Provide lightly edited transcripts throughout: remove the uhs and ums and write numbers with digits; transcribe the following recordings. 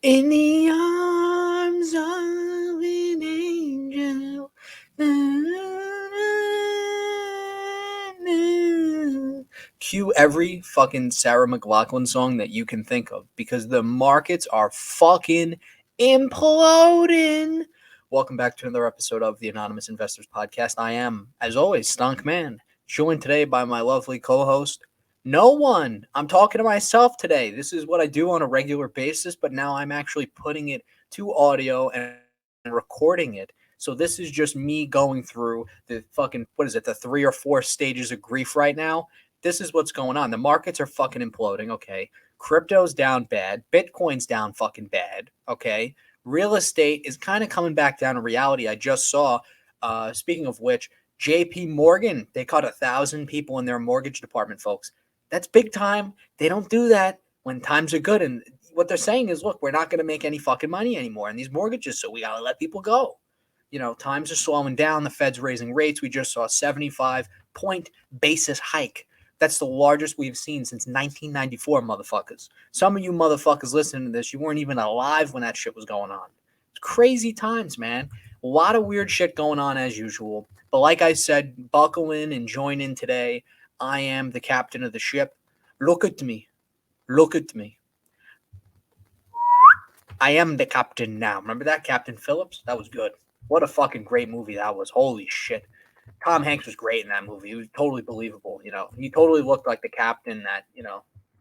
In the arms of an angel. Na, na, na. Cue every fucking Sarah McLachlan song that you can think of because the markets are fucking imploding. Welcome back to another episode of the Anonymous Investors Podcast. I am, as always, Stunk Man, joined today by my lovely co host, no one. I'm talking to myself today. This is what I do on a regular basis, but now I'm actually putting it to audio and recording it. So this is just me going through the fucking, what is it, the 3 or 4 stages of grief right now. This is what's going on. The markets are fucking imploding, okay? Crypto's down bad. Bitcoin's down fucking bad, okay? Real estate is kind of coming back down to reality. I just saw, speaking of which, JP Morgan, they caught 1,000 people in their mortgage department, folks. That's big time. They don't do that when times are good. And what they're saying is, look, we're not going to make any fucking money anymore in these mortgages, so we got to let people go. Times are slowing down. The Fed's raising rates. We just saw a 75-point basis hike. That's the largest we've seen since 1994, motherfuckers. Some of you motherfuckers listening to this, you weren't even alive when that shit was going on. It's crazy times, man. A lot of weird shit going on as usual. But like I said, buckle in and join in today. I am the captain of the ship. Look at me. Look at me. I am the captain now. Remember that, Captain Phillips? That was good. What a fucking great movie that was. Holy shit. Tom Hanks was great in that movie. He was totally believable. He totally looked like the captain that,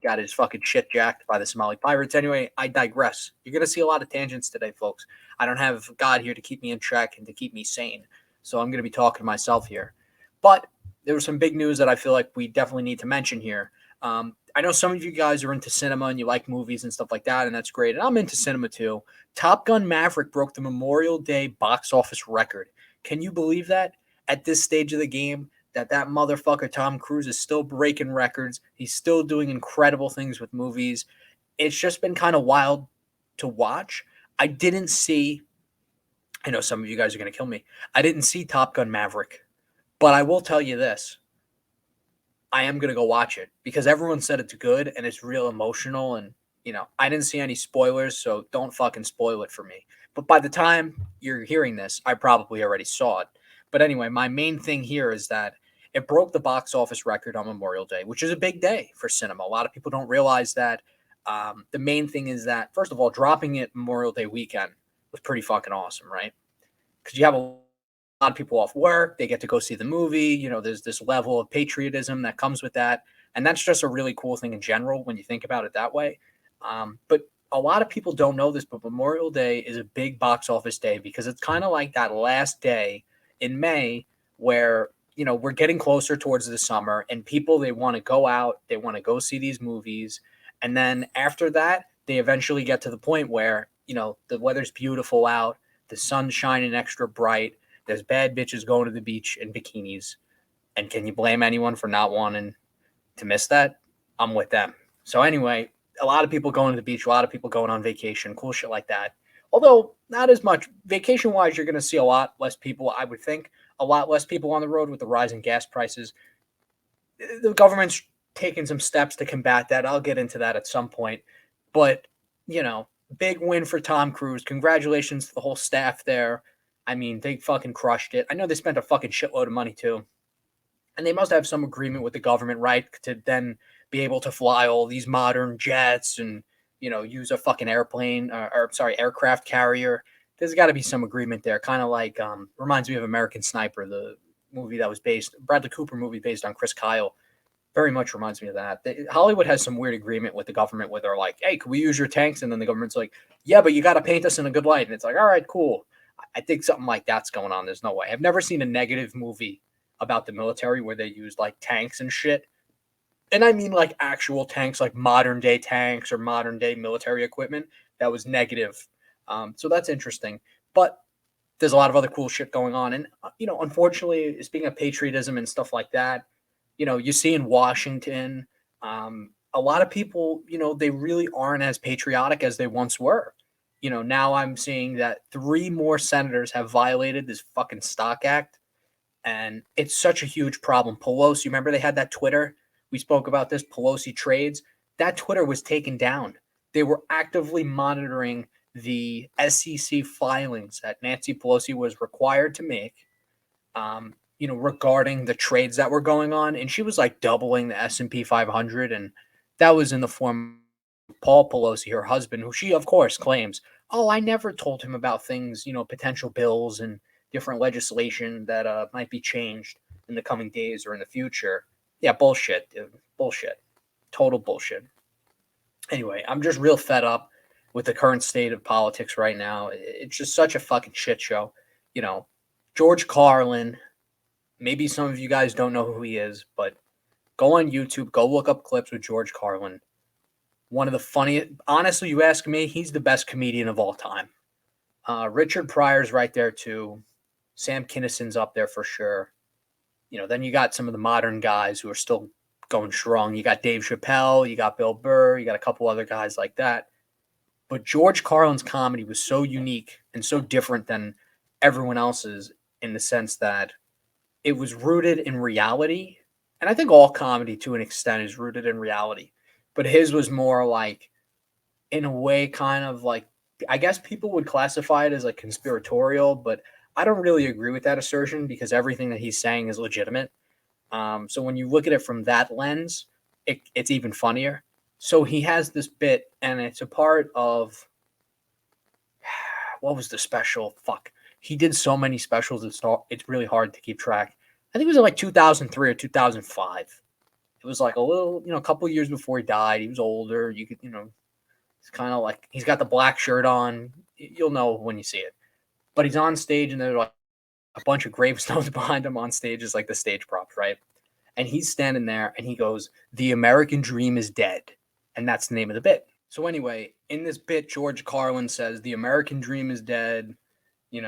got his fucking shit jacked by the Somali pirates. Anyway, I digress. You're going to see a lot of tangents today, folks. I don't have God here to keep me in check and to keep me sane. So I'm going to be talking to myself here. But there was some big news that I feel like we definitely need to mention here. I know some of you guys are into cinema and you like movies and stuff like that, and that's great. And I'm into cinema too. Top Gun Maverick broke the Memorial Day box office record. Can you believe that? At this stage of the game, that motherfucker Tom Cruise is still breaking records. He's still doing incredible things with movies. It's just been kind of wild to watch. I didn't see, I know some of you guys are going to kill me. I didn't see Top Gun Maverick, but I will tell you this. I am going to go watch it because everyone said it's good and it's real emotional. And, I didn't see any spoilers, so don't fucking spoil it for me. But by the time you're hearing this, I probably already saw it. But anyway, my main thing here is that it broke the box office record on Memorial Day, which is a big day for cinema. A lot of people don't realize that. The main thing is that, first of all, dropping it Memorial Day weekend was pretty fucking awesome, right? Because you have a lot of people off work, they get to go see the movie. There's this level of patriotism that comes with that. And that's just a really cool thing in general when you think about it that way. But a lot of people don't know this, but Memorial Day is a big box office day because it's kind of like that last day in May where, we're getting closer towards the summer and people, they want to go out, they want to go see these movies. And then after that, they eventually get to the point where, the weather's beautiful out, the sun's shining extra bright. There's bad bitches going to the beach in bikinis. And can you blame anyone for not wanting to miss that? I'm with them. So anyway, a lot of people going to the beach, a lot of people going on vacation, cool shit like that. Although not as much vacation wise, you're going to see a lot less people, I would think, a lot less people on the road with the rise in gas prices. The government's taking some steps to combat that. I'll get into that at some point. But, big win for Tom Cruise. Congratulations to the whole staff there. I mean, they fucking crushed it. I know they spent a fucking shitload of money too. And they must have some agreement with the government, right? To then be able to fly all these modern jets and, use a fucking airplane aircraft carrier. There's got to be some agreement there. Kind of like, reminds me of American Sniper, the movie that was Bradley Cooper movie based on Chris Kyle. Very much reminds me of that. Hollywood has some weird agreement with the government where they're like, hey, can we use your tanks? And then the government's like, yeah, but you got to paint us in a good light. And it's like, all right, cool. I think something like that's going on. There's no way. I've never seen a negative movie about the military where they use like tanks and shit. And I mean like actual tanks, like modern day tanks or modern day military equipment that was negative. So that's interesting. But there's a lot of other cool shit going on. And, unfortunately, speaking of patriotism and stuff like that, you see in Washington, a lot of people, they really aren't as patriotic as they once were. Now I'm seeing that 3 more senators have violated this fucking Stock Act. And it's such a huge problem. Pelosi, remember they had that Twitter? We spoke about this, Pelosi trades. That Twitter was taken down they were actively monitoring the SEC filings that Nancy Pelosi was required to make, regarding the trades that were going on. And she was like doubling the S&P 500. And that was in the form of Paul Pelosi, her husband, who she, of course, claims, oh, I never told him about things, potential bills and different legislation that might be changed in the coming days or in the future. Yeah, bullshit, dude. Bullshit. Total bullshit. Anyway, I'm just real fed up with the current state of politics right now. It's just such a fucking shit show. George Carlin, maybe some of you guys don't know who he is, but go on YouTube, go look up clips with George Carlin. One of the funniest, honestly, you ask me, he's the best comedian of all time. Richard Pryor's right there too. Sam Kinnison's up there for sure. Then you got some of the modern guys who are still going strong. You got Dave Chappelle, you got Bill Burr, you got a couple other guys like that. But George Carlin's comedy was so unique and so different than everyone else's in the sense that it was rooted in reality. And I think all comedy to an extent is rooted in reality. But his was more like, in a way, kind of like, I guess people would classify it as like conspiratorial, but I don't really agree with that assertion because everything that he's saying is legitimate. So when you look at it from that lens, it's even funnier. So he has this bit, and it's a part of what was the special? Fuck, he did so many specials. It's really hard to keep track. I think it was in like 2003 or 2005. It was like a little, a couple years before he died. He was older. You could, it's kind of like he's got the black shirt on. You'll know when you see it. But he's on stage, and there's like a bunch of gravestones behind him on stage, is like the stage props, right? And he's standing there, and he goes, "The American dream is dead," and that's the name of the bit. So anyway, in this bit, George Carlin says, "The American dream is dead." He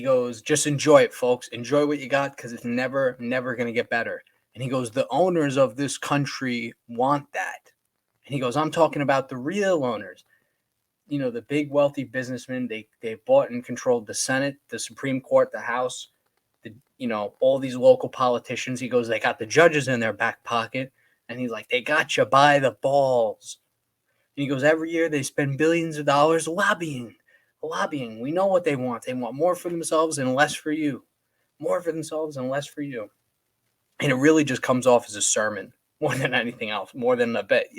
goes, "Just enjoy it, folks. Enjoy what you got because it's never, never going to get better." And he goes, "The owners of this country want that." And he goes, "I'm talking about the real owners. The big wealthy businessmen, they bought and controlled the Senate, the Supreme Court, the House, all these local politicians." He goes, "They got the judges in their back pocket." And he's like, "They got you by the balls." And he goes, "Every year they spend billions of dollars lobbying. We know what they want. They want more for themselves and less for you. More for themselves and less for you." And it really just comes off as a sermon more than anything else, more than a bit,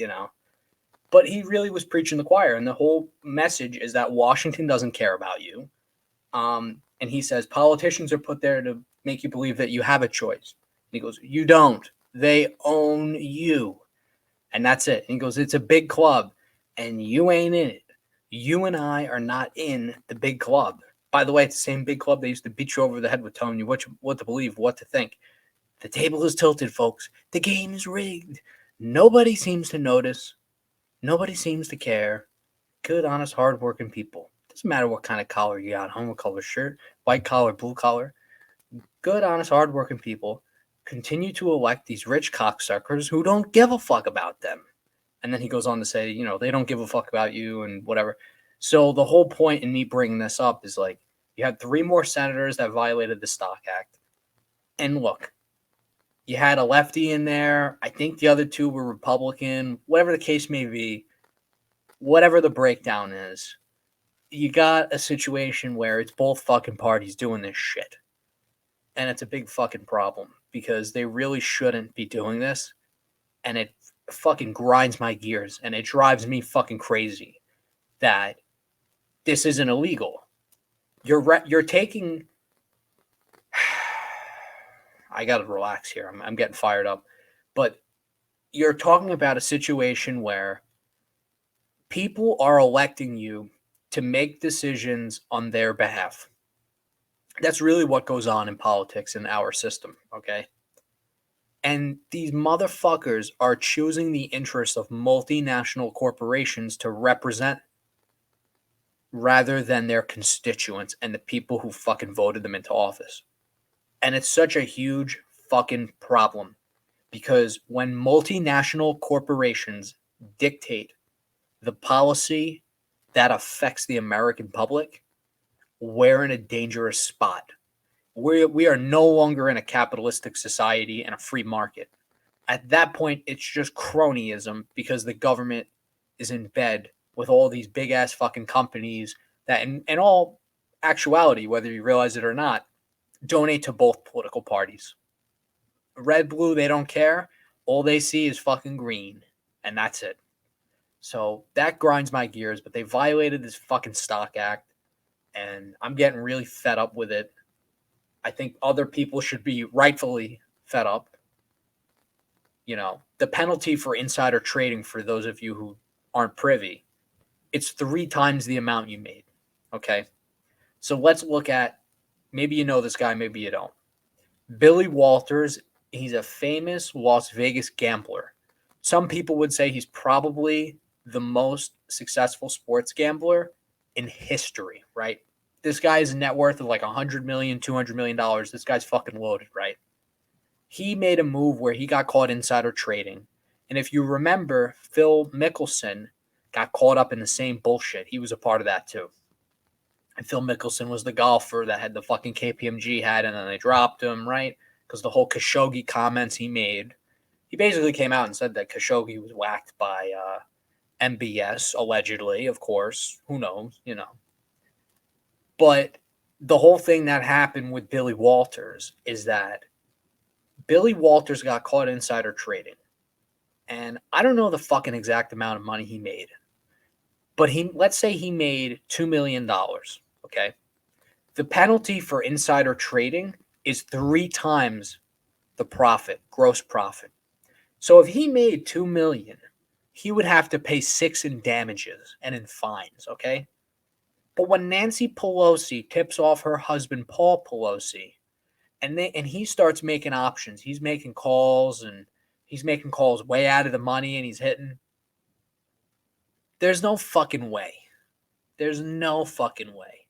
But he really was preaching the choir. And the whole message is that Washington doesn't care about you. And he says politicians are put there to make you believe that you have a choice. And he goes, "You don't. They own you." And that's it. And he goes, "It's a big club and you ain't in it. You and I are not in the big club." By the way, it's the same big club they used to beat you over the head with, telling you what to believe, what to think. The table is tilted, folks. The game is rigged. Nobody seems to notice. Nobody seems to care. Good, honest, hardworking people. Doesn't matter what kind of collar you got, homo color shirt, white collar, blue collar. Good, honest, hardworking people continue to elect these rich cocksuckers who don't give a fuck about them. And then he goes on to say, they don't give a fuck about you and whatever. So the whole point in me bringing this up is like, you had 3 more senators that violated the Stock Act. And look, you had a lefty in there. I think the other 2 were Republican. Whatever the case may be, whatever the breakdown is, you got a situation where it's both fucking parties doing this shit. And it's a big fucking problem because they really shouldn't be doing this. And it fucking grinds my gears and it drives me fucking crazy that this isn't illegal. You're taking... I got to relax here. I'm getting fired up. But you're talking about a situation where people are electing you to make decisions on their behalf. That's really what goes on in politics in our system, okay? And these motherfuckers are choosing the interests of multinational corporations to represent rather than their constituents and the people who fucking voted them into office. And it's such a huge fucking problem because when multinational corporations dictate the policy that affects the American public, we're in a dangerous spot. We are no longer in a capitalistic society and a free market. At that point, it's just cronyism because the government is in bed with all these big ass fucking companies that, in all actuality, whether you realize it or not, donate to both political parties. Red, blue, they don't care. All they see is fucking green, and that's it. So that grinds my gears, but they violated this fucking Stock Act, and I'm getting really fed up with it. I think other people should be rightfully fed up. The penalty for insider trading, for those of you who aren't privy, it's 3 times the amount you made. Okay? So let's look at, maybe you know this guy, maybe you don't. Billy Walters, he's a famous Las Vegas gambler. Some people would say he's probably the most successful sports gambler in history, right? This guy's net worth of like $100 million, $200 million. This guy's fucking loaded, right? He made a move where he got caught insider trading. And if you remember, Phil Mickelson got caught up in the same bullshit. He was a part of that too. And Phil Mickelson was the golfer that had the fucking KPMG hat, and then they dropped him, right? Because the whole Khashoggi comments he made. He basically came out and said that Khashoggi was whacked by MBS, allegedly, of course. Who knows, But the whole thing that happened with Billy Walters is that Billy Walters got caught insider trading. And I don't know the fucking exact amount of money he made. But let's say he made $2 million, okay? The penalty for insider trading is 3 times the profit, gross profit. So if he made $2 million, he would have to pay 6 in damages and in fines, okay? But when Nancy Pelosi tips off her husband, Paul Pelosi, and he starts making options, he's making calls, and he's making calls way out of the money, and he's hitting. There's no fucking way. There's no fucking way.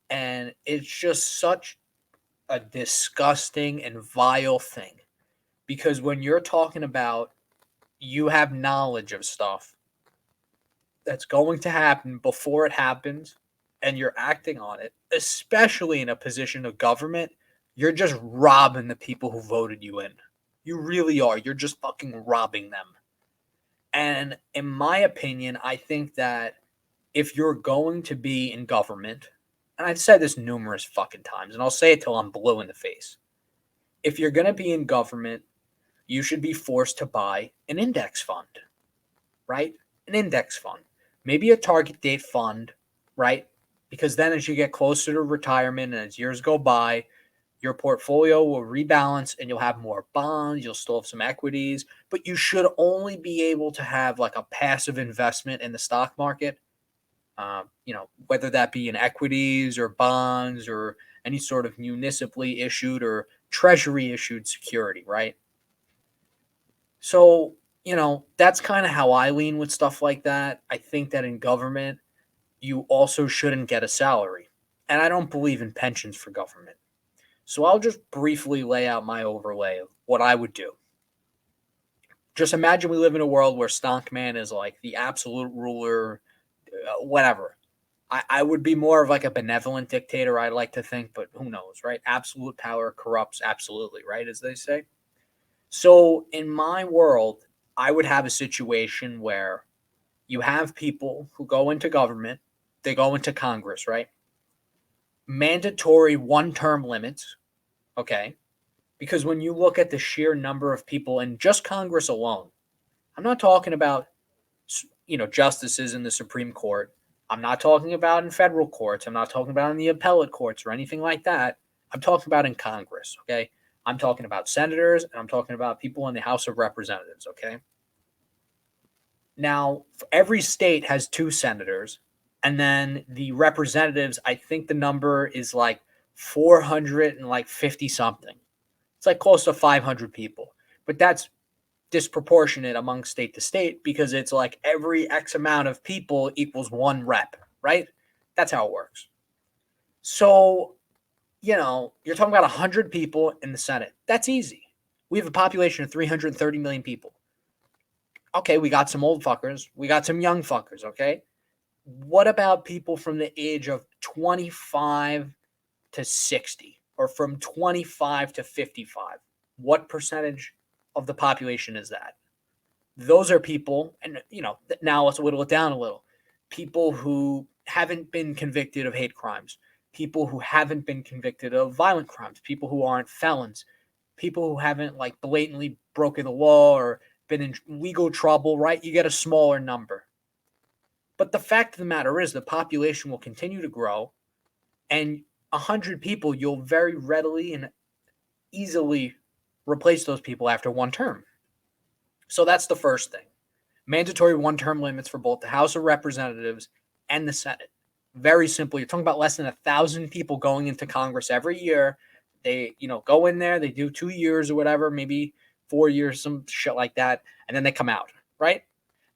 And it's just such a disgusting and vile thing. Because when you're talking about you have knowledge of stuff that's going to happen before it happens, and you're acting on it, especially in a position of government, you're just robbing the people who voted you in. You really are. You're just fucking robbing them. And in my opinion, I think that if you're going to be in government, and I've said this numerous fucking times, and I'll say it till I'm blue in the face. If you're going to be in government, you should be forced to buy an index fund, right? An index fund. Maybe a target date fund, right? Because then as you get closer to retirement and as years go by, your portfolio will rebalance and you'll have more bonds, you'll still have some equities, but you should only be able to have like a passive investment in the stock market, whether that be in equities or bonds or any sort of municipally issued or treasury issued security, right? So, that's kind of how I lean with stuff like that. I think that in government, you also shouldn't get a salary. And I don't believe in pensions for government. So I'll just briefly lay out my overlay of what I would do. Just imagine we live in a world where Stonkman is like the absolute ruler, whatever. I would be more of like a benevolent dictator, I like to think, but who knows, right? Absolute power corrupts absolutely, right? As they say. So in my world, I would have a situation where you have people who go into government, they go into Congress, right? Mandatory 1-term limits, okay? Because when you look at the sheer number of people in just Congress alone, I'm not talking about, justices in the Supreme Court. I'm not talking about in federal courts. I'm not talking about in the appellate courts or anything like that. I'm talking about in Congress, okay? I'm talking about senators, and I'm talking about people in the House of Representatives, okay? Now, every state has 2 senators, and then the representatives, I think the number is like 450 something. It's like close to 500 people. But that's disproportionate among state to state because it's like every X amount of people equals 1 rep, right? That's how it works. So, you're talking about 100 people in the Senate. That's easy. We have a population of 330 million people. Okay, we got some old fuckers. We got some young fuckers, okay? What about people from the age of 25 to 60 or from 25 to 55? What percentage of the population is that? Those are people, and now let's whittle it down a little. People who haven't been convicted of hate crimes, people who haven't been convicted of violent crimes, people who aren't felons, people who haven't like blatantly broken the law or been in legal trouble, right? You get a smaller number. But the fact of the matter is the population will continue to grow, and 100 people, you'll very readily and easily replace those people after one term. So that's the first thing. Mandatory one-term limits for both the House of Representatives and the Senate. Very simple. You're talking about less than 1,000 people going into Congress every year. They, go in there, they do 2 years or whatever, maybe 4 years, some shit like that, and then they come out, right?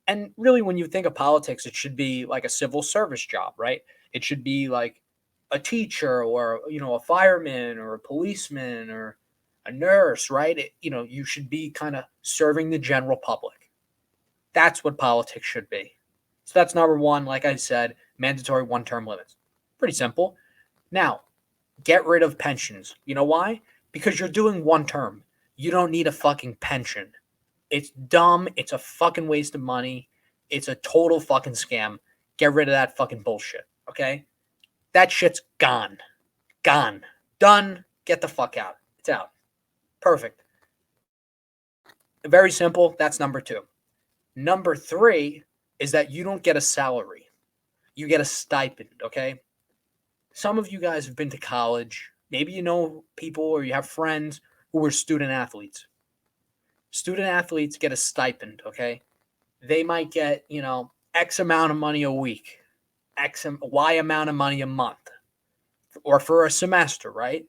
And really, when you think of politics, it should be like a civil service job, right? It should be like a teacher or, a fireman or a policeman or a nurse, right? You should be kind of serving the general public. That's what politics should be. So that's number one. Like I said, mandatory one-term limits. Pretty simple. Now, get rid of pensions. You know why? Because you're doing one term. You don't need a fucking pension. It's dumb. It's a fucking waste of money. It's a total fucking scam. Get rid of that fucking bullshit. Okay? That shit's gone. Gone. Done. Get the fuck out. It's out. Perfect. Very simple. That's number two. Number three is that you don't get a salary. You get a stipend, okay? Some of you guys have been to college. Maybe you know people or you have friends who were student athletes. Student athletes get a stipend, okay? They might get, X amount of money a week, Y amount of money a month, or for a semester, right?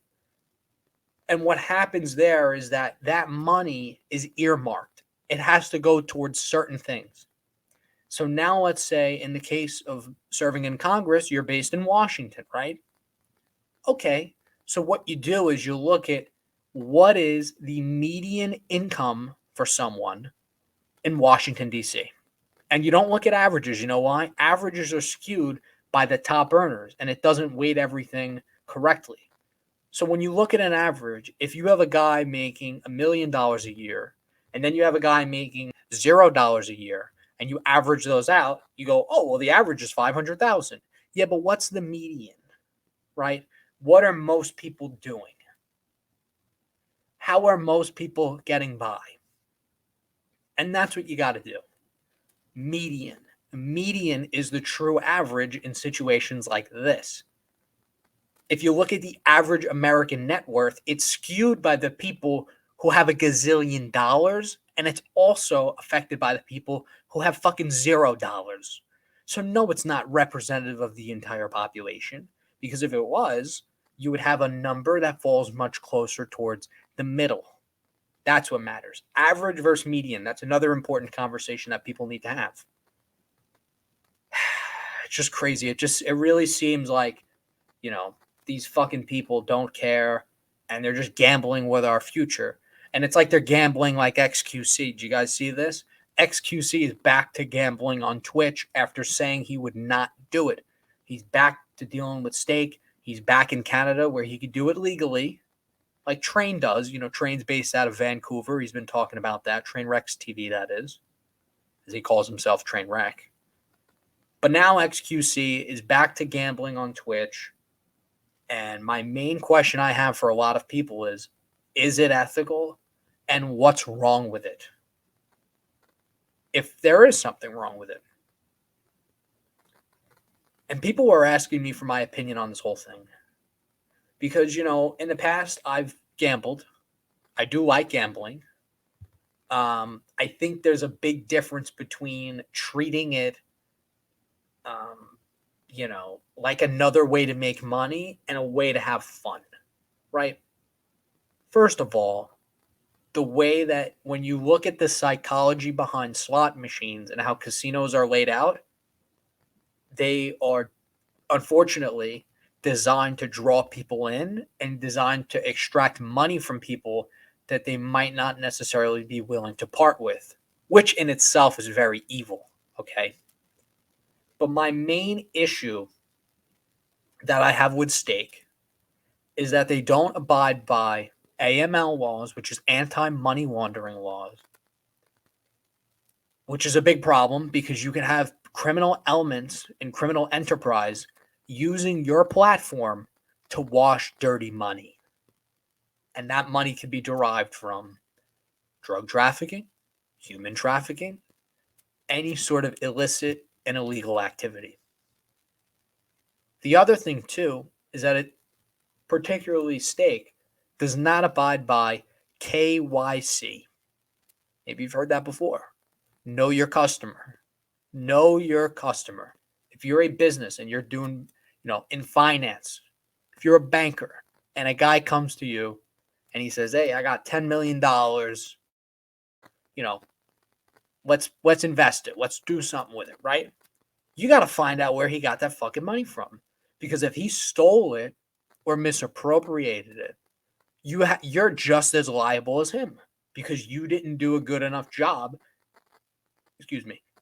And what happens there is that money is earmarked. It has to go towards certain things. So now let's say in the case of serving in Congress, you're based in Washington, right? Okay. So what you do is you look at what is the median income for someone in Washington, D.C. And you don't look at averages. You know why? Averages are skewed by the top earners, and it doesn't weight everything correctly. So when you look at an average, if you have a guy making $1 million a year, and then you have a guy making $0 a year, and you average those out, you go, oh, well, the average is 500,000. Yeah, but what's the median, right? What are most people doing? How are most people getting by? And that's what you got to do. Median. Median is the true average in situations like this. If you look at the average American net worth, it's skewed by the people who have a gazillion dollars, and it's also affected by the people who have fucking $0. So no, it's not representative of the entire population, because if it was, you would have a number that falls much closer towards the middle. That's what matters. Average versus median. That's another important conversation that people need to have. It's just crazy. It really seems like, these fucking people don't care and they're just gambling with our future. And it's like they're gambling like XQC. Do you guys see this? XQC is back to gambling on Twitch after saying he would not do it. He's back to dealing with stake. He's back in Canada where he could do it legally, like Train does. Train's based out of Vancouver. He's been talking about that. Trainwreck's TV, that is, as he calls himself, Trainwreck. But now XQC is back to gambling on Twitch. And my main question I have for a lot of people is it ethical? And what's wrong with it? If there is something wrong with it. And people were asking me for my opinion on this whole thing. Because, in the past, I've gambled. I do like gambling. I think there's a big difference between treating it like another way to make money and a way to have fun, right? First of all, the way that when you look at the psychology behind slot machines and how casinos are laid out, they are unfortunately designed to draw people in and designed to extract money from people that they might not necessarily be willing to part with, which in itself is very evil, okay? But my main issue that I have with stake is that they don't abide by AML laws, which is anti-money laundering laws, which is a big problem because you can have criminal elements in criminal enterprise using your platform to wash dirty money. And that money can be derived from drug trafficking, human trafficking, any sort of illicit and illegal activity. The other thing, too, is that it, particularly Stake, does not abide by KYC. Maybe you've heard that before. Know your customer. Know your customer. If you're a business and you're doing, in finance, if you're a banker and a guy comes to you and he says, "Hey, I got $10 million, let's invest it. Let's do something with it," right? You got to find out where he got that fucking money from. Because if he stole it or misappropriated it, you're just as liable as him because you didn't do a good enough job,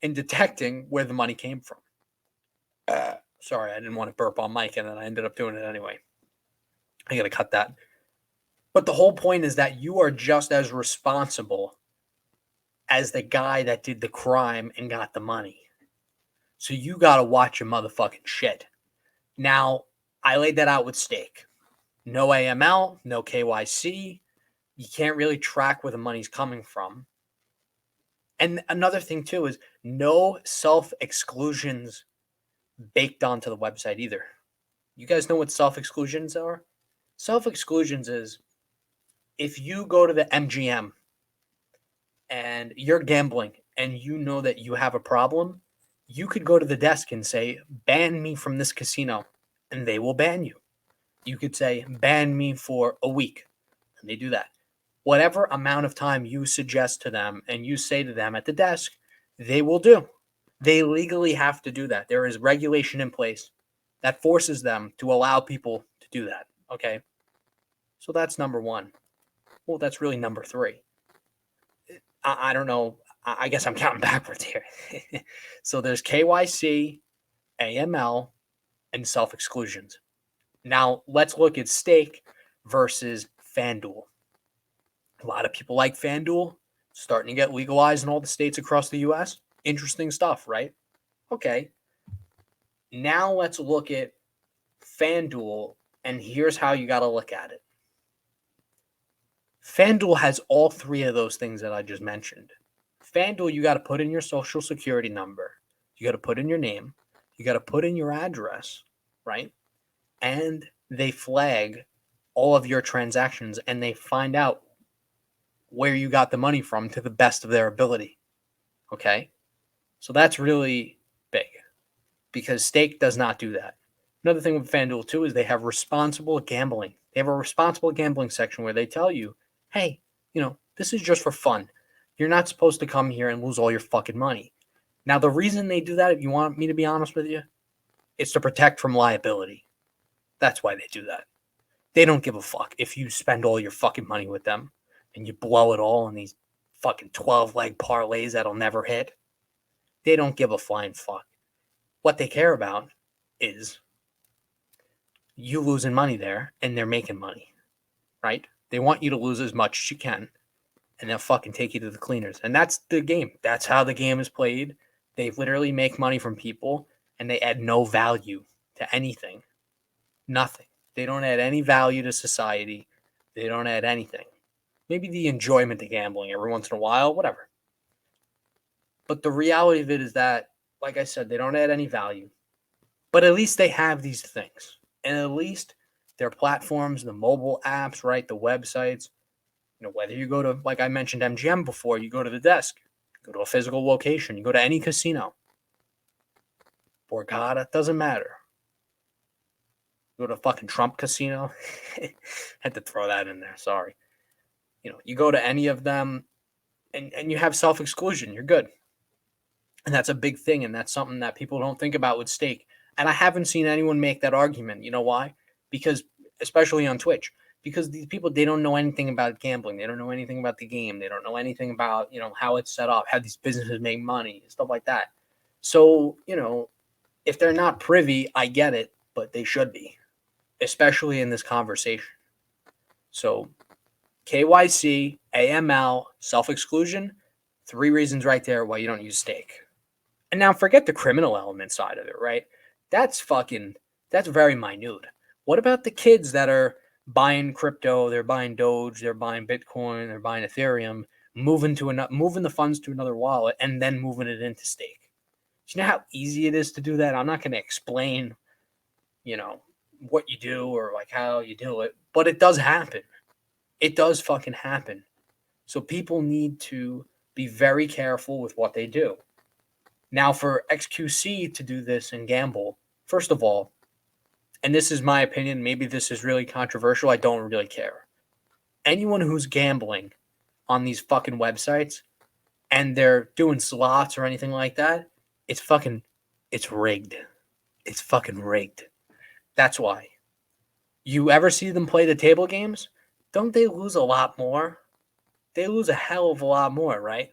in detecting where the money came from. Sorry, I didn't want to burp on mic, and then I ended up doing it anyway. I got to cut that. But the whole point is that you are just as responsible as the guy that did the crime and got the money. So you got to watch your motherfucking shit. Now, I laid that out with Stake. No AML, no KYC. You can't really track where the money's coming from. And another thing, too, is no self-exclusions baked onto the website either. You guys know what self-exclusions are? Self-exclusions is if you go to the MGM and you're gambling and you know that you have a problem, you could go to the desk and say, "Ban me from this casino," and they will ban you. You could say, "Ban me for a week," and they do that. Whatever amount of time you suggest to them and you say to them at the desk, they will do. They legally have to do that. There is regulation in place that forces them to allow people to do that. Okay. So that's number one. Well, that's really number three. I don't know. I guess I'm counting backwards here. So there's KYC, AML, and self-exclusions. Now let's look at Stake versus FanDuel. A lot of people like FanDuel, starting to get legalized in all the states across the U.S. Interesting stuff, right? Okay. Now let's look at FanDuel, and here's how you got to look at it. FanDuel has all three of those things that I just mentioned. FanDuel, you got to put in your social security number. You got to put in your name. You got to put in your address, right? And they flag all of your transactions and they find out where you got the money from to the best of their ability. Okay? So that's really big because Stake does not do that. Another thing with FanDuel, too, is they have responsible gambling. They have a responsible gambling section where they tell you, "Hey, this is just for fun. You're not supposed to come here and lose all your fucking money." Now, the reason they do that, if you want me to be honest with you, it's to protect from liability. That's why they do that. They don't give a fuck if you spend all your fucking money with them and you blow it all in these fucking 12-leg parlays that'll never hit. They don't give a flying fuck. What they care about is you losing money there and they're making money, right? They want you to lose as much as you can and they'll fucking take you to the cleaners. And that's the game. That's how the game is played. They literally make money from people and they add no value to anything. Nothing. They don't add any value to society. They don't add anything. Maybe the enjoyment of gambling every once in a while, whatever. But the reality of it is that, like I said, they don't add any value. But at least they have these things. And at least their platforms, the mobile apps, right, the websites, whether you go to, like I mentioned, MGM before, you go to the desk, go to a physical location, you go to any casino, Borgata, doesn't matter. Go to a fucking Trump casino. Had to throw that in there. Sorry. You go to any of them and you have self-exclusion. You're good. And that's a big thing. And that's something that people don't think about with Stake. And I haven't seen anyone make that argument. You know why? Because, especially on Twitch, because these people, they don't know anything about gambling. They don't know anything about the game. They don't know anything about, how it's set up, how these businesses make money, stuff like that. So, if they're not privy, I get it, but they should be, especially in this conversation. So KYC, AML, self-exclusion, 3 reasons right there why you don't use stake. And now forget the criminal element side of it, right? That's very minute. What about the kids that are buying crypto, they're buying Doge, they're buying Bitcoin, they're buying Ethereum, moving the funds to another wallet and then moving it into stake? Do you know how easy it is to do that? I'm not going to explain, what you do or like how you do it, but it does happen. It does fucking happen. So people need to be very careful with what they do. Now, for XQC to do this and gamble, first of all, and this is my opinion, maybe this is really controversial, I don't really care. Anyone who's gambling on these fucking websites and they're doing slots or anything like that, it's rigged. It's fucking rigged. That's why. You ever see them play the table games? Don't they lose a lot more? They lose a hell of a lot more, right?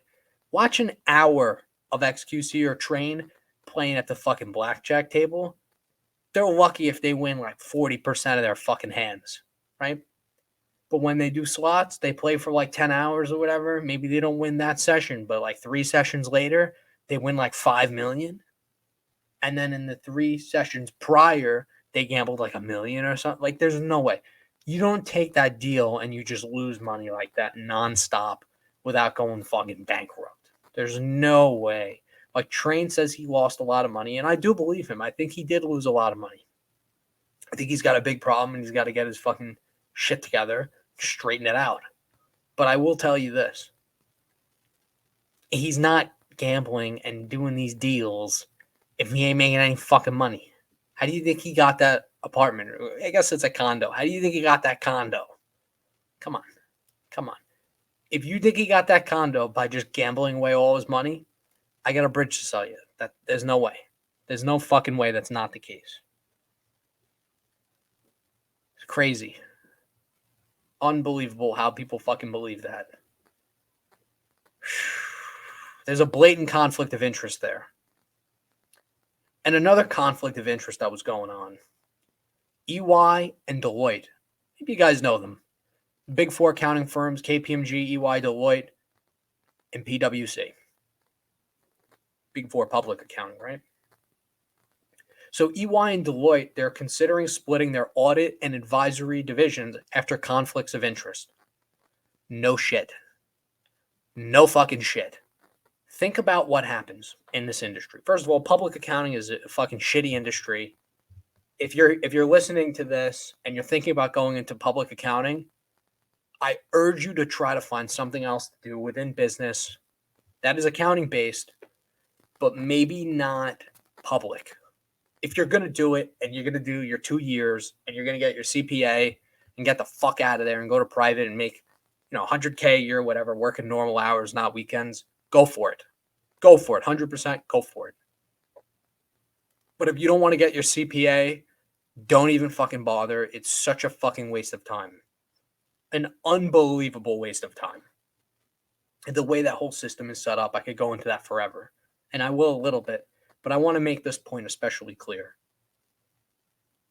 Watch an hour of XQC or Train playing at the fucking blackjack table. They're lucky if they win like 40% of their fucking hands, right? But when they do slots, they play for like 10 hours or whatever. Maybe they don't win that session, but like 3 sessions later, they win like 5 million. And then in the 3 sessions prior, they gambled like $1 million or something. Like, there's no way. You don't take that deal and you just lose money like that nonstop without going fucking bankrupt. There's no way. Like, Train says he lost a lot of money, and I do believe him. I think he did lose a lot of money. I think he's got a big problem, and he's got to get his fucking shit together, straighten it out. But I will tell you this. He's not gambling and doing these deals if he ain't making any fucking money. How do you think he got that apartment? I guess it's a condo. How do you think he got that condo? Come on. If you think he got that condo by just gambling away all his money, I got a bridge to sell you. There's no way. There's no fucking way that's not the case. It's crazy. Unbelievable how people fucking believe that. There's a blatant conflict of interest there. And another conflict of interest that was going on. EY and Deloitte. Maybe you guys know them. Big 4 accounting firms, KPMG, EY, Deloitte, and PwC. Big 4 public accounting, right? So EY and Deloitte, they're considering splitting their audit and advisory divisions after conflicts of interest. No shit. No fucking shit. Think about what happens in this industry. First of all, public accounting is a fucking shitty industry. If you're listening to this and you're thinking about going into public accounting, I urge you to try to find something else to do within business that is accounting based, but maybe not public. If you're going to do it and you're going to do your 2 years and you're going to get your CPA and get the fuck out of there and go to private and make, $100K a year, whatever, working normal hours, not weekends, go for it. Go for it. 100% go for it. But if you don't want to get your CPA, don't even fucking bother. It's such a fucking waste of time. An unbelievable waste of time. And the way that whole system is set up, I could go into that forever. And I will a little bit, but I want to make this point especially clear.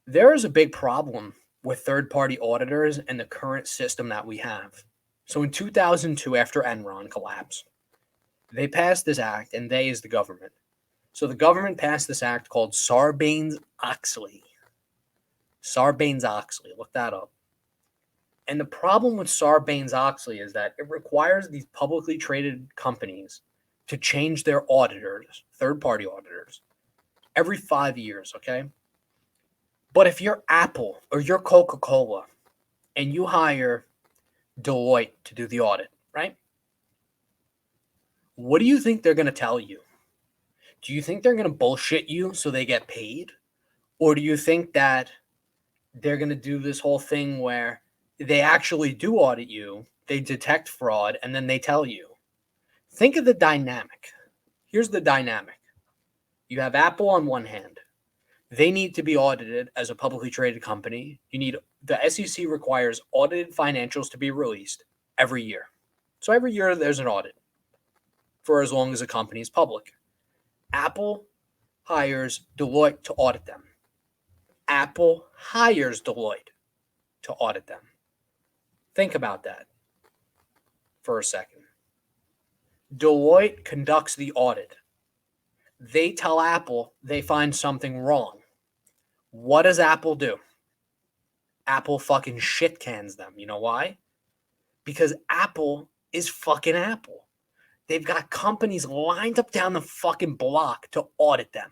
There is a big problem with third-party auditors and the current system that we have. So in 2002, after Enron collapsed, they passed this act, and they is the government. So the government passed this act called Sarbanes-Oxley. Sarbanes-Oxley, look that up. And the problem with Sarbanes-Oxley is that it requires these publicly traded companies to change their auditors, third-party auditors, every 5 years, okay? But if you're Apple or you're Coca-Cola and you hire Deloitte to do the audit, right? What do you think they're going to tell you? Do you think they're going to bullshit you so they get paid? Or do you think that they're going to do this whole thing where they actually do audit you, they detect fraud, and then they tell you? Think of the dynamic. Here's the dynamic. You have Apple on one hand. They need to be audited as a publicly traded company. The SEC requires audited financials to be released every year. So every year there's an audit for as long as a company is public. Apple hires Deloitte to audit them. Apple hires Deloitte to audit them. Think about that for a second. Deloitte conducts the audit. They tell Apple they find something wrong. What does Apple do? Apple fucking shit cans them. You know why? Because Apple is fucking Apple. They've got companies lined up down the fucking block to audit them.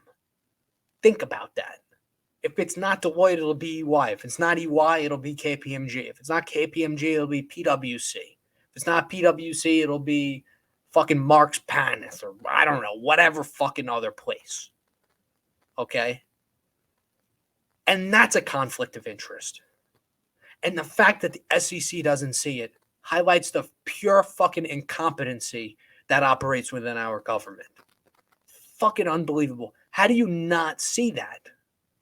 Think about that. If it's not Deloitte, it'll be EY. If it's not EY, it'll be KPMG. If it's not KPMG, it'll be PwC. If it's not PwC, it'll be fucking Marks Paneth or I don't know, whatever fucking other place. Okay? And that's a conflict of interest. And the fact that the SEC doesn't see it highlights the pure fucking incompetency that operates within our government. Fucking unbelievable. How do you not see that?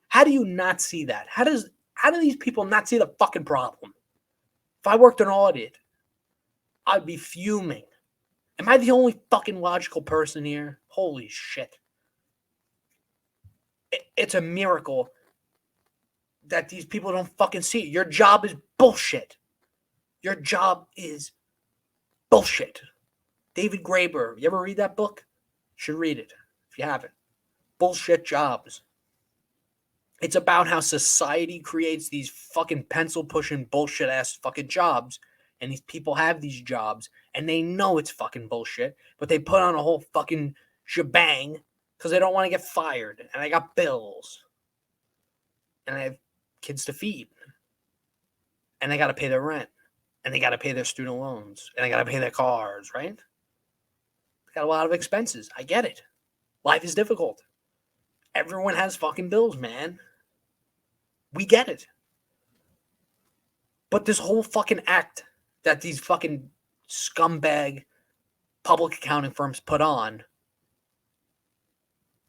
How do you not see that? How do these people not see the fucking problem? If I worked an audit, I'd be fuming. Am I the only fucking logical person here? Holy shit. It's a miracle that these people don't fucking see it. Your job is bullshit. Your job is bullshit. David Graeber, you ever read that book? You should read it if you haven't. Bullshit Jobs. It's about how society creates these fucking pencil-pushing bullshit-ass fucking jobs, and these people have these jobs, and they know it's fucking bullshit, but they put on a whole fucking shebang because they don't want to get fired, and they got bills, and they have kids to feed, and they got to pay their rent, and they got to pay their student loans, and they got to pay their cars, right? They got a lot of expenses. I get it. Life is difficult. Everyone has fucking bills, man. We get it. But this whole fucking act that these fucking scumbag public accounting firms put on,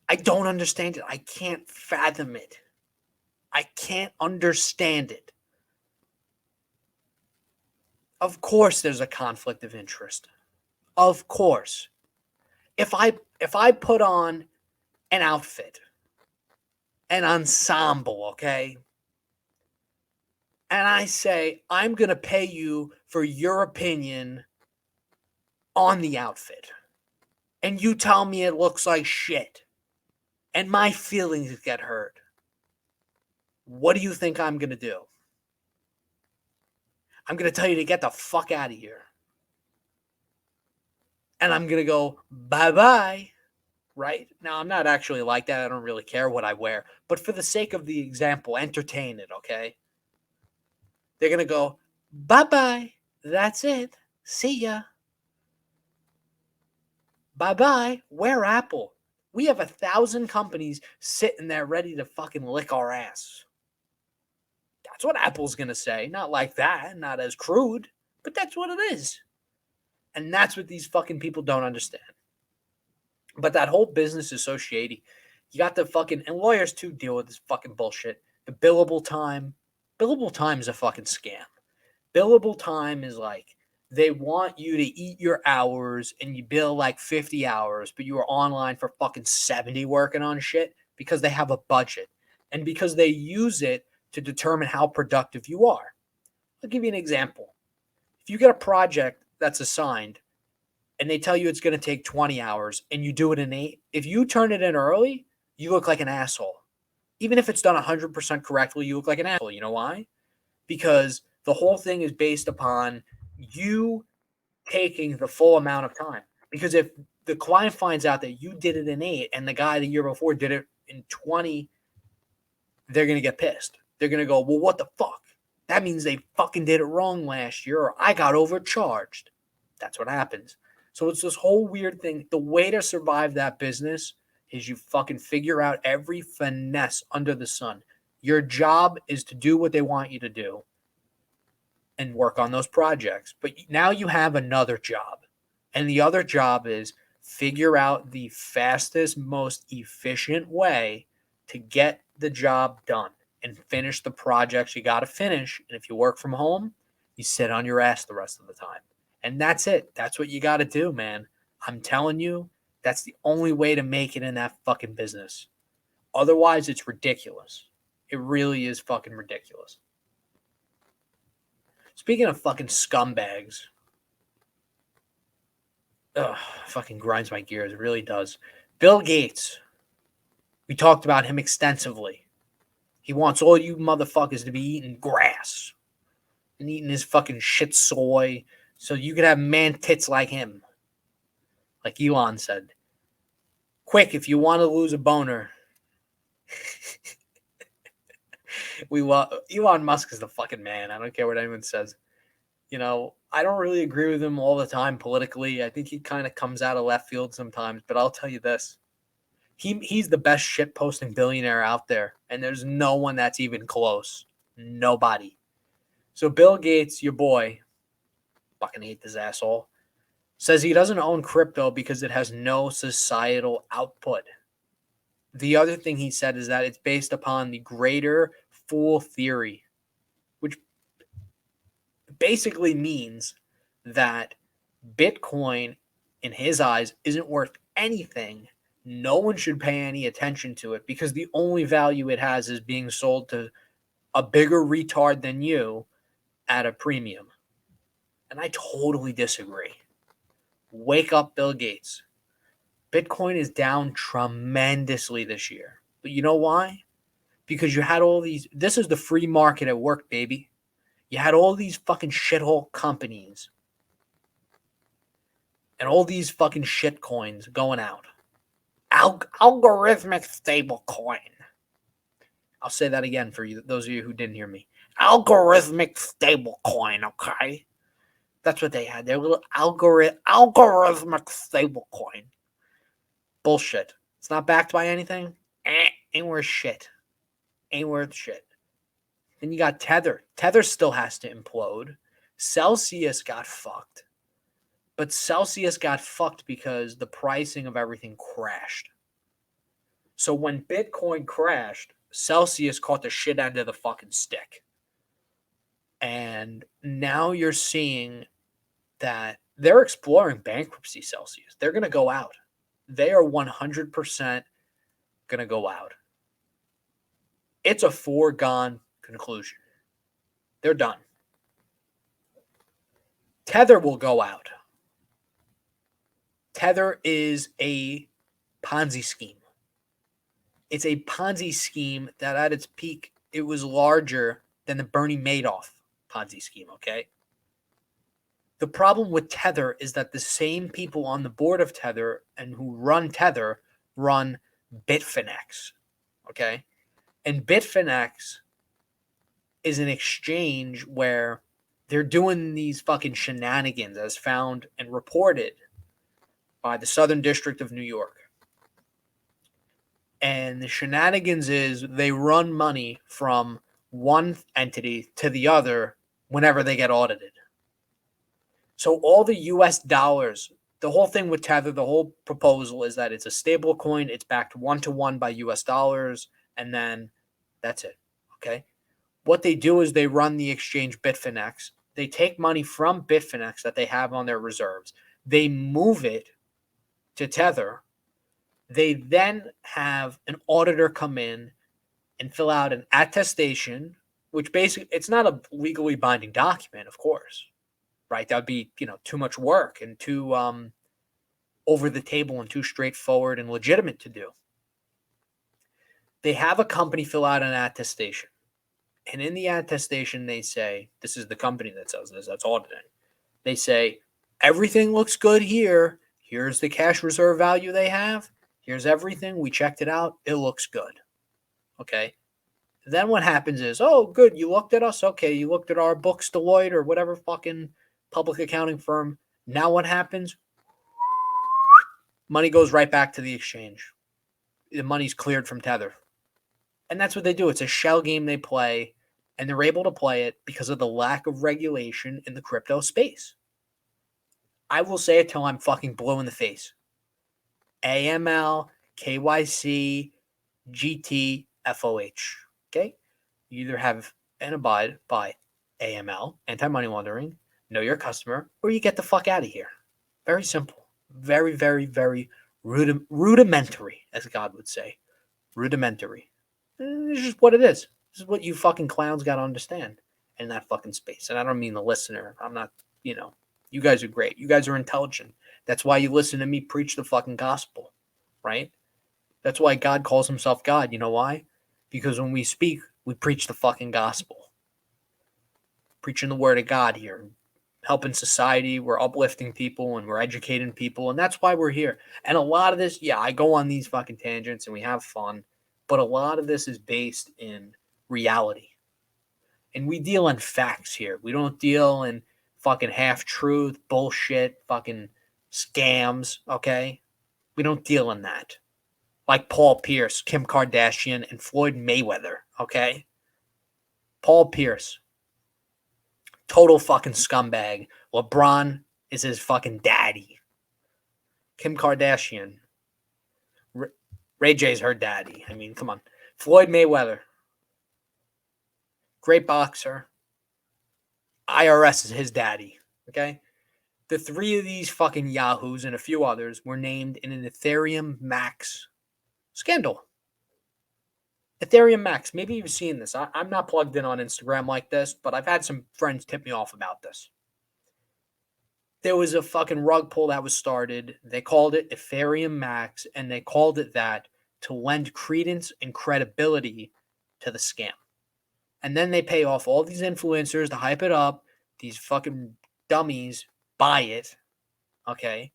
I don't understand it. I can't fathom it. I can't understand it. Of course there's a conflict of interest. Of course. If I put on an outfit, an ensemble, okay? And I say, I'm going to pay you for your opinion on the outfit. And you tell me it looks like shit. And my feelings get hurt. What do you think I'm going to do? I'm going to tell you to get the fuck out of here. And I'm going to go, bye-bye. Right? Now, I'm not actually like that. I don't really care what I wear. But for the sake of the example, entertain it, okay? They're going to go, bye-bye. That's it. See ya. Bye-bye. We're Apple. We have 1,000 companies sitting there ready to fucking lick our ass. That's what Apple's going to say. Not like that. Not as crude. But that's what it is. And that's what these fucking people don't understand. But that whole business is so shady. You got the fucking, and lawyers too deal with this fucking bullshit. The billable time. Billable time is a fucking scam. Billable time is like, they want you to eat your hours and you bill like 50 hours, but you are online for fucking 70 working on shit because they have a budget and because they use it to determine how productive you are. I'll give you an example. If you get a project that's assigned and they tell you it's going to take 20 hours and you do it in 8, if you turn it in early, you look like an asshole. Even if it's done 100% correctly, you look like an asshole. You know why? Because the whole thing is based upon you taking the full amount of time. Because if the client finds out that you did it in 8 and the guy the year before did it in 20, they're going to get pissed. They're going to go, well, what the fuck? That means they fucking did it wrong last year or I got overcharged. That's what happens. So it's this whole weird thing. The way to survive that business is you fucking figure out every finesse under the sun. Your job is to do what they want you to do and work on those projects. But now you have another job. And the other job is figure out the fastest, most efficient way to get the job done and finish the projects you got to finish. And if you work from home, you sit on your ass the rest of the time. And that's it. That's what you got to do, man. I'm telling you, that's the only way to make it in that fucking business. Otherwise, it's ridiculous. It really is fucking ridiculous. Speaking of fucking scumbags, Ugh, fucking grinds my gears. It really does. Bill Gates. We talked about him extensively. He wants all you motherfuckers to be eating grass and eating his fucking shit soy so you could have man tits like him. Like Elon said. Quick, if you want to lose a boner. Elon Musk is the fucking man. I don't care what anyone says. I don't really agree with him all the time politically. I think he kind of comes out of left field sometimes, but I'll tell you this. He's the best shit posting billionaire out there, and there's no one that's even close. Nobody. So Bill Gates, your boy, fucking hate this asshole, says he doesn't own crypto because it has no societal output. The other thing he said is that it's based upon the greater fool theory, which basically means that Bitcoin, in his eyes, isn't worth anything. No one should pay any attention to it because the only value it has is being sold to a bigger retard than you at a premium. And I totally disagree. Wake up, Bill Gates. Bitcoin is down tremendously this year. But you know why? Because you had all these, this is the free market at work, baby. You had all these fucking shithole companies and all these fucking shit coins going out. Algorithmic stable coin. I'll say that again for you, those of you who didn't hear me. Algorithmic stable coin, okay? That's what they had. Their little algorithmic stable coin. Bullshit. It's not backed by anything. Ain't worth shit. Ain't worth shit. Then you got Tether. Tether still has to implode. Celsius got fucked. But Celsius got fucked because the pricing of everything crashed. So when Bitcoin crashed, Celsius caught the shit end of the fucking stick. And now you're seeing that they're exploring bankruptcy, Celsius. They're going to go out. They are 100% going to go out. It's a foregone conclusion. They're done. Tether will go out. Tether is a Ponzi scheme. It's a Ponzi scheme that at its peak, it was larger than the Bernie Madoff Ponzi scheme, okay? The problem with Tether is that the same people on the board of Tether and who run Tether run Bitfinex, okay? And Bitfinex is an exchange where they're doing these fucking shenanigans as found and reported by the Southern District of New York. And the shenanigans is they run money from one entity to the other whenever they get audited. So all the US dollars, the whole thing with Tether, the whole proposal is that it's a stable coin. It's backed 1-to-1 by US dollars. And then that's it. Okay. What they do is they run the exchange Bitfinex. They take money from Bitfinex that they have on their reserves. They move it to Tether. They then have an auditor come in and fill out an attestation, which basically, it's not a legally binding document, of course, right? That would be, too much work and too over the table and too straightforward and legitimate to do. They have a company fill out an attestation. And in the attestation, they say, this is the company that says this, that's auditing. They say, everything looks good here. Here's the cash reserve value they have. Here's everything. We checked it out. It looks good. Okay. Then what happens is, oh, good. You looked at us. Okay. You looked at our books, Deloitte or whatever fucking public accounting firm. Now what happens? Money goes right back to the exchange. The money's cleared from Tether. And that's what they do. It's a shell game they play, and they're able to play it because of the lack of regulation in the crypto space. I will say it till I'm fucking blue in the face. AML, KYC, GT, FOH. Okay? You either have and abide by AML, anti-money laundering, know your customer, or you get the fuck out of here. Very simple. Very, very, very rudimentary, as God would say. Rudimentary. This is just what it is. This is what you fucking clowns got to understand in that fucking space. And I don't mean the listener. I'm not, you guys are great. You guys are intelligent. That's why you listen to me preach the fucking gospel, right? That's why God calls himself God. You know why? Because when we speak, we preach the fucking gospel. Preaching the word of God here, helping society, we're uplifting people and we're educating people, and that's why we're here. And a lot of this, yeah, I go on these fucking tangents and we have fun, but a lot of this is based in reality. And we deal in facts here. We don't deal in fucking half-truth, bullshit, fucking scams, okay? We don't deal in that. Like Paul Pierce, Kim Kardashian, and Floyd Mayweather, okay? Paul Pierce, total fucking scumbag. LeBron is his fucking daddy. Kim Kardashian, Ray J's her daddy. I mean, come on. Floyd Mayweather, great boxer. IRS is his daddy, okay? The three of these fucking yahoos and a few others were named in an Ethereum Max scandal. Ethereum Max, maybe you've seen this. I'm not plugged in on Instagram like this, but I've had some friends tip me off about this. There was a fucking rug pull that was started. They called it Ethereum Max, and they called it that to lend credence and credibility to the scam. And then they pay off all these influencers to hype it up. These fucking dummies buy it, okay?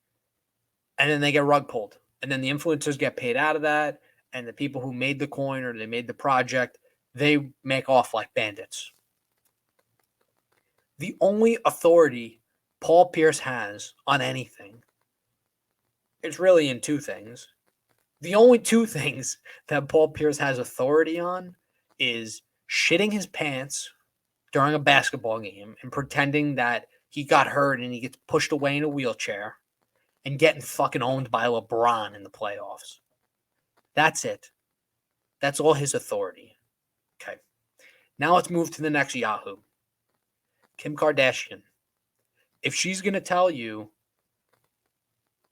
And then they get rug pulled. And then the influencers get paid out of that. And the people who made the coin or they made the project, they make off like bandits. The only authority Paul Pierce has on anything, it's really in two things. The only two things that Paul Pierce has authority on is shitting his pants during a basketball game and pretending that he got hurt and he gets pushed away in a wheelchair and getting fucking owned by LeBron in the playoffs. That's it. That's all his authority. Okay. Now let's move to the next Yahoo. Kim Kardashian. If she's going to tell you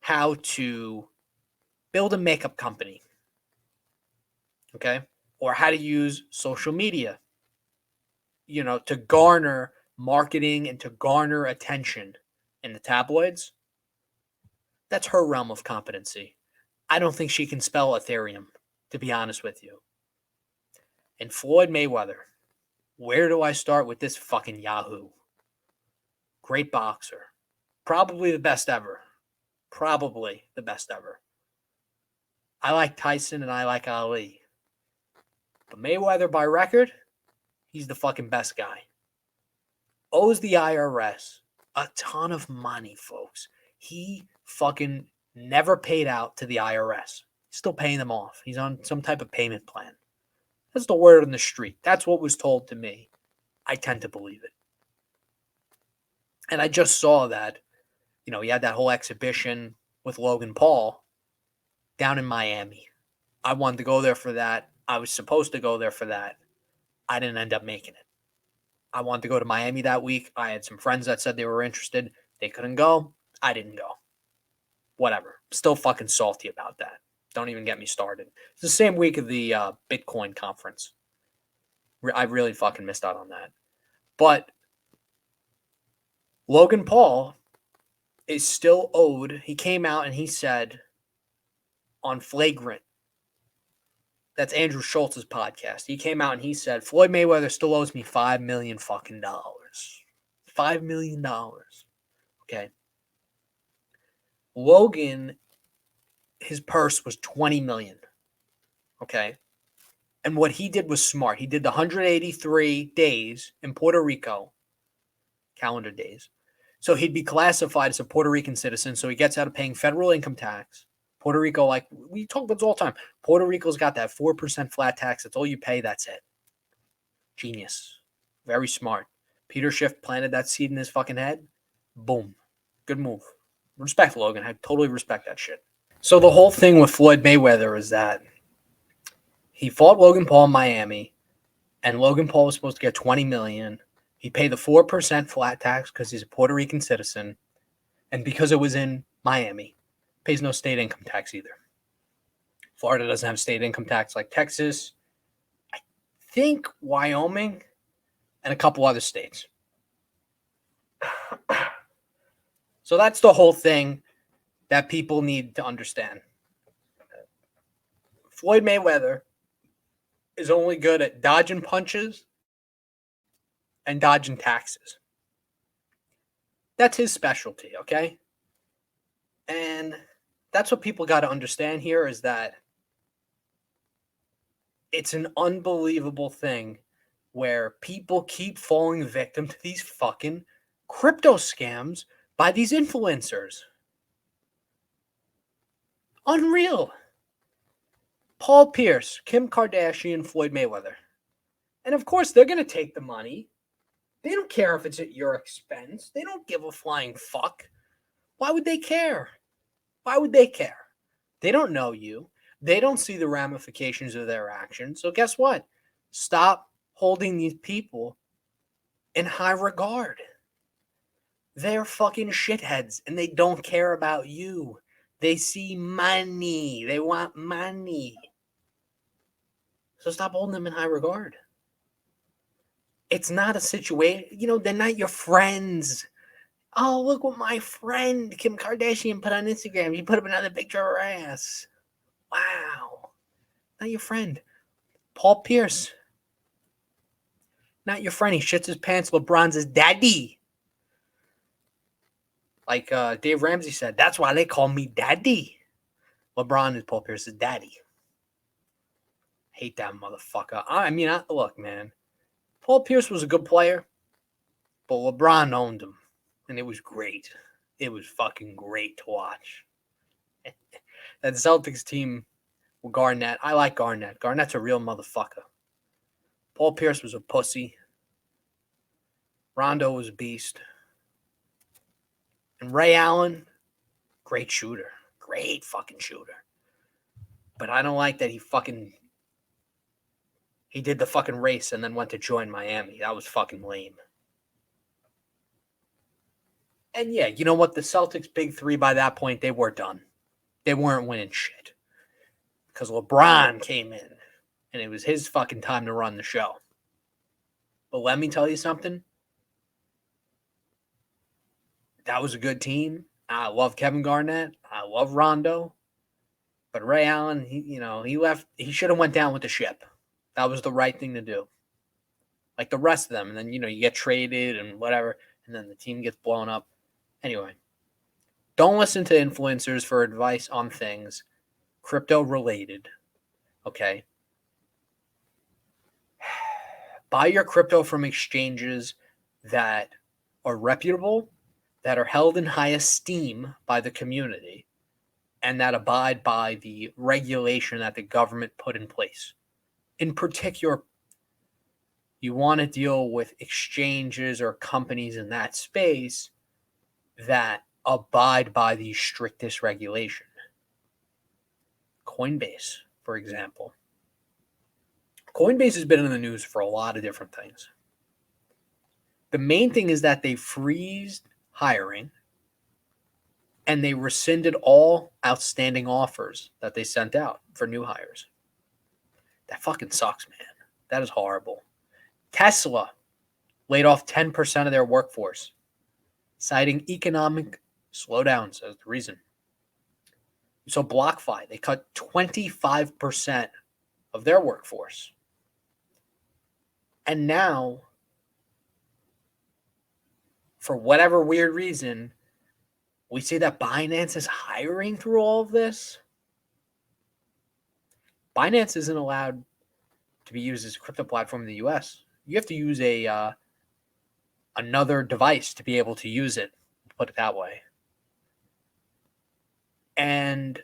how to build a makeup company, okay, or how to use social media, to garner marketing and to garner attention in the tabloids, that's her realm of competency. I don't think she can spell Ethereum, to be honest with you. And Floyd Mayweather, where do I start with this fucking Yahoo? Great boxer. Probably the best ever. Probably the best ever. I like Tyson and I like Ali. But Mayweather, by record, he's the fucking best guy. Owes the IRS a ton of money, folks. He fucking never paid out to the IRS. He's still paying them off. He's on some type of payment plan. That's the word on the street. That's what was told to me. I tend to believe it. And I just saw that, he had that whole exhibition with Logan Paul down in Miami. I wanted to go there for that. I was supposed to go there for that. I didn't end up making it. I wanted to go to Miami that week. I had some friends that said they were interested. They couldn't go. I didn't go. Whatever. Still fucking salty about that. Don't even get me started. It's the same week of the Bitcoin conference. I really fucking missed out on that. But Logan Paul is still owed. He came out and he said on Flagrant, that's Andrew Schultz's podcast. He came out and he said, Floyd Mayweather still owes me $5 million fucking dollars. $5 million. Okay. Logan, his purse was $20 million. Okay. And what he did was smart. He did the 183 days in Puerto Rico, calendar days. So he'd be classified as a Puerto Rican citizen. So he gets out of paying federal income tax. Puerto Rico, like we talk about this all the time. Puerto Rico's got that 4% flat tax. That's all you pay. That's it. Genius. Very smart. Peter Schiff planted that seed in his fucking head. Boom. Good move. Respect Logan. I totally respect that shit. So the whole thing with Floyd Mayweather is that he fought Logan Paul in Miami, and Logan Paul was supposed to get $20 million. He paid the 4% flat tax because he's a Puerto Rican citizen, and because it was in Miami, pays no state income tax either. Florida doesn't have state income tax like Texas, I think Wyoming, and a couple other states. So that's the whole thing. that people need to understand. Floyd Mayweather is only good at dodging punches and dodging taxes. That's his specialty, okay? And that's what people got to understand here is that it's an unbelievable thing where people keep falling victim to these fucking crypto scams by these influencers. Unreal. Paul Pierce, Kim Kardashian, Floyd Mayweather. And of course, they're going to take the money. They don't care if it's at your expense. They don't give a flying fuck. Why would they care? Why would they care? They don't know you. They don't see the ramifications of their actions. So guess what? Stop holding these people in high regard. They're fucking shitheads and they don't care about you. They see money. They want money. So stop holding them in high regard. It's not a situation, they're not your friends. Oh, look what my friend Kim Kardashian put on Instagram. She put up another picture of her ass. Wow. Not your friend. Paul Pierce. Not your friend. He shits his pants. LeBron's his daddy. Like Dave Ramsey said, that's why they call me daddy. LeBron is Paul Pierce's daddy. Hate that motherfucker. Look, man. Paul Pierce was a good player, but LeBron owned him, and it was great. It was fucking great to watch. That Celtics team with Garnett, I like Garnett. Garnett's a real motherfucker. Paul Pierce was a pussy. Rondo was a beast. And Ray Allen, great shooter. Great fucking shooter. But I don't like that he did the fucking race and then went to join Miami. That was fucking lame. And yeah, you know what? The Celtics' big three by that point, they were done. They weren't winning shit. Because LeBron came in and it was his fucking time to run the show. But let me tell you something. That was a good team. I love Kevin Garnett. I love Rondo. But Ray Allen, he left. He should have went down with the ship. That was the right thing to do. Like the rest of them. And then, you get traded and whatever. And then the team gets blown up. Anyway, don't listen to influencers for advice on things crypto related. Okay? Buy your crypto from exchanges that are reputable, that are held in high esteem by the community, and that abide by the regulation that the government put in place. In particular, you want to deal with exchanges or companies in that space that abide by the strictest regulation. Coinbase, for example. Coinbase has been in the news for a lot of different things. The main thing is that they freezed hiring and they rescinded all outstanding offers that they sent out for new hires. That fucking sucks, man. That is horrible. Tesla laid off 10% of their workforce, citing economic slowdowns as the reason. So BlockFi, they cut 25% of their workforce. And now, for whatever weird reason, we see that Binance is hiring through all of this. Binance isn't allowed to be used as a crypto platform in the US. You have to use another device to be able to use it, put it that way. And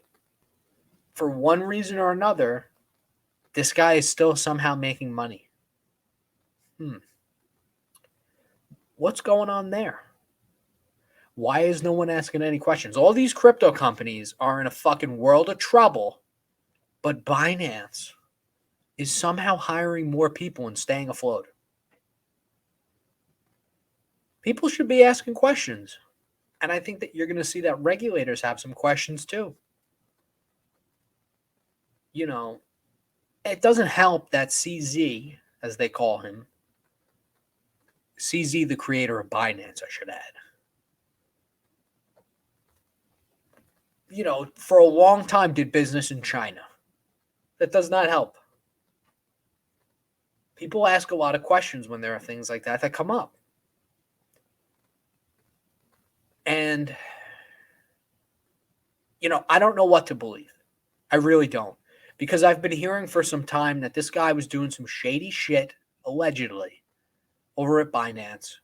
for one reason or another, this guy is still somehow making money. What's going on there? Why is no one asking any questions? All these crypto companies are in a fucking world of trouble, but Binance is somehow hiring more people and staying afloat. People should be asking questions. And I think that you're going to see that regulators have some questions too. It doesn't help that CZ, as they call him, CZ, the creator of Binance, I should add. for a long time did business in China. That does not help. People ask a lot of questions when there are things like that come up. And, I don't know what to believe. I really don't. Because I've been hearing for some time that this guy was doing some shady shit, allegedly, over at Binance.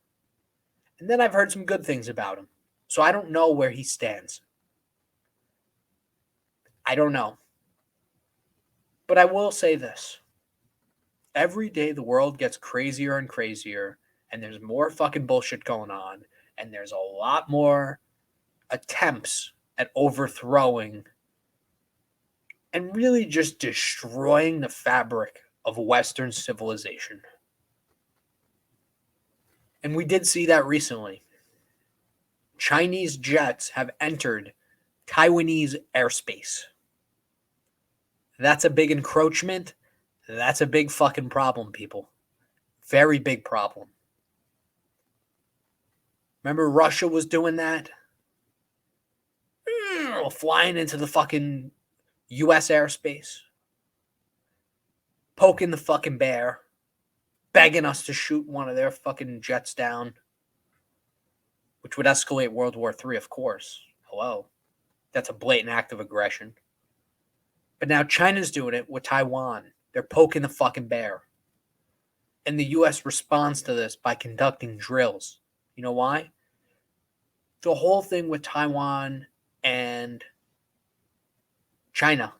And then I've heard some good things about him. So I don't know where he stands. I don't know. But I will say this. Every day the world gets crazier and crazier, and there's more fucking bullshit going on, and there's a lot more attempts at overthrowing and really just destroying the fabric of Western civilization. And we did see that recently. Chinese jets have entered Taiwanese airspace. That's a big encroachment. That's a big fucking problem, people. Very big problem. Remember Russia was doing that? Flying into the fucking U.S. airspace. Poking the fucking bear. Begging us to shoot one of their fucking jets down. Which would escalate World War III, of course. Hello. That's a blatant act of aggression. But now China's doing it with Taiwan. They're poking the fucking bear. And the U.S. responds to this by conducting drills. You know why? The whole thing with Taiwan and China.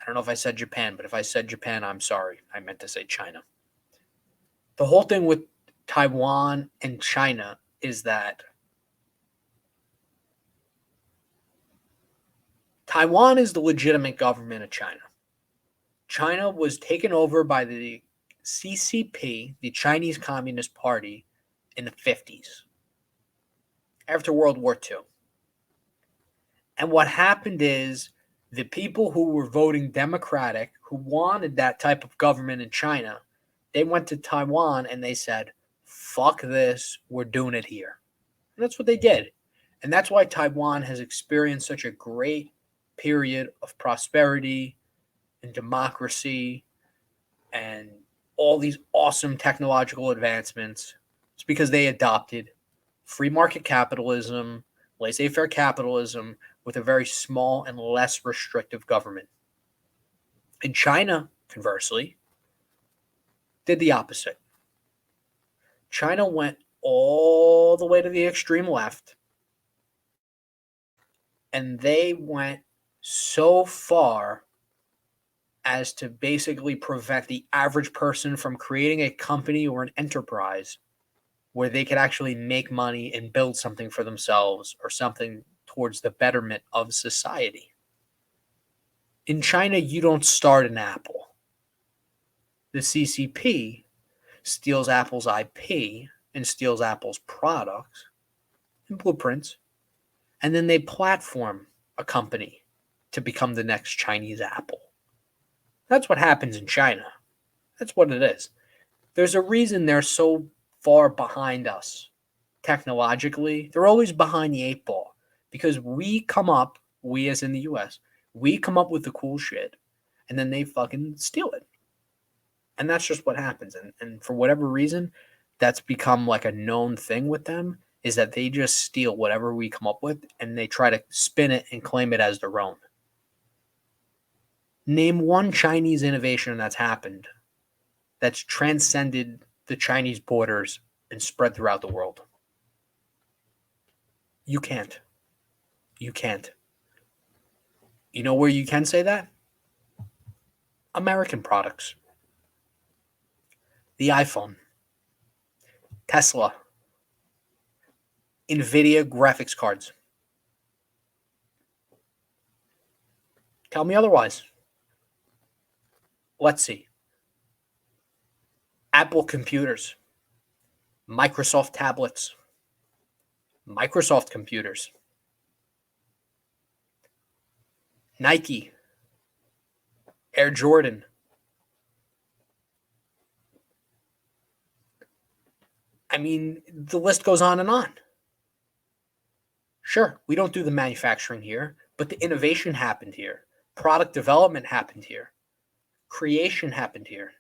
I don't know if I said Japan, but if I said Japan, I'm sorry. I meant to say China. The whole thing with Taiwan and China is that Taiwan is the legitimate government of China. China was taken over by the CCP, the Chinese Communist Party, in the 50s, after World War II. And what happened is the people who were voting Democratic, who wanted that type of government in China, they went to Taiwan and they said, fuck this, we're doing it here. And that's what they did. And that's why Taiwan has experienced such a great period of prosperity and democracy and all these awesome technological advancements. It's because they adopted free market capitalism, laissez-faire capitalism with a very small and less restrictive government. And China, conversely, did the opposite. China went all the way to the extreme left, and they went so far as to basically prevent the average person from creating a company or an enterprise where they could actually make money and build something for themselves or something towards the betterment of society. In China, you don't start an Apple. The CCP steals Apple's IP and steals Apple's products and blueprints, and then they platform a company to become the next Chinese Apple. That's what happens in China. That's what it is. There's a reason they're so far behind us technologically. They're always behind the eight ball because we as in the US, we come up with the cool shit and then they fucking steal it. And that's just what happens. And for whatever reason, that's become like a known thing with them is that they just steal whatever we come up with and they try to spin it and claim it as their own. Name one Chinese innovation that's happened that's transcended the Chinese borders and spread throughout the world. You can't. You can't. You know where you can say that? American products. The iPhone. Tesla. NVIDIA graphics cards. Tell me otherwise. Let's see. Apple computers. Microsoft tablets. Microsoft computers. Nike. Air Jordan. I mean, the list goes on and on. Sure, we don't do the manufacturing here, but the innovation happened here. Product development happened here. Creation happened here.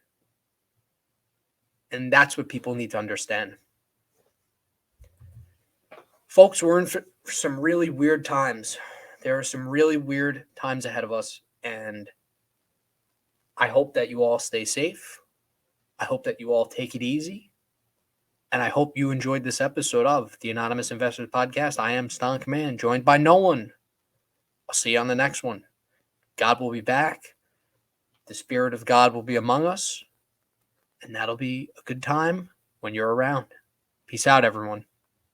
And that's what people need to understand. Folks, we're in for some really weird times. There are some really weird times ahead of us, and I hope that you all stay safe. I hope that you all take it easy. And I hope you enjoyed this episode of the Anonymous Investors Podcast. I am Stan Command, joined by no one. I'll see you on the next one. God will be back. The Spirit of God will be among us. And that'll be a good time when you're around. Peace out, everyone.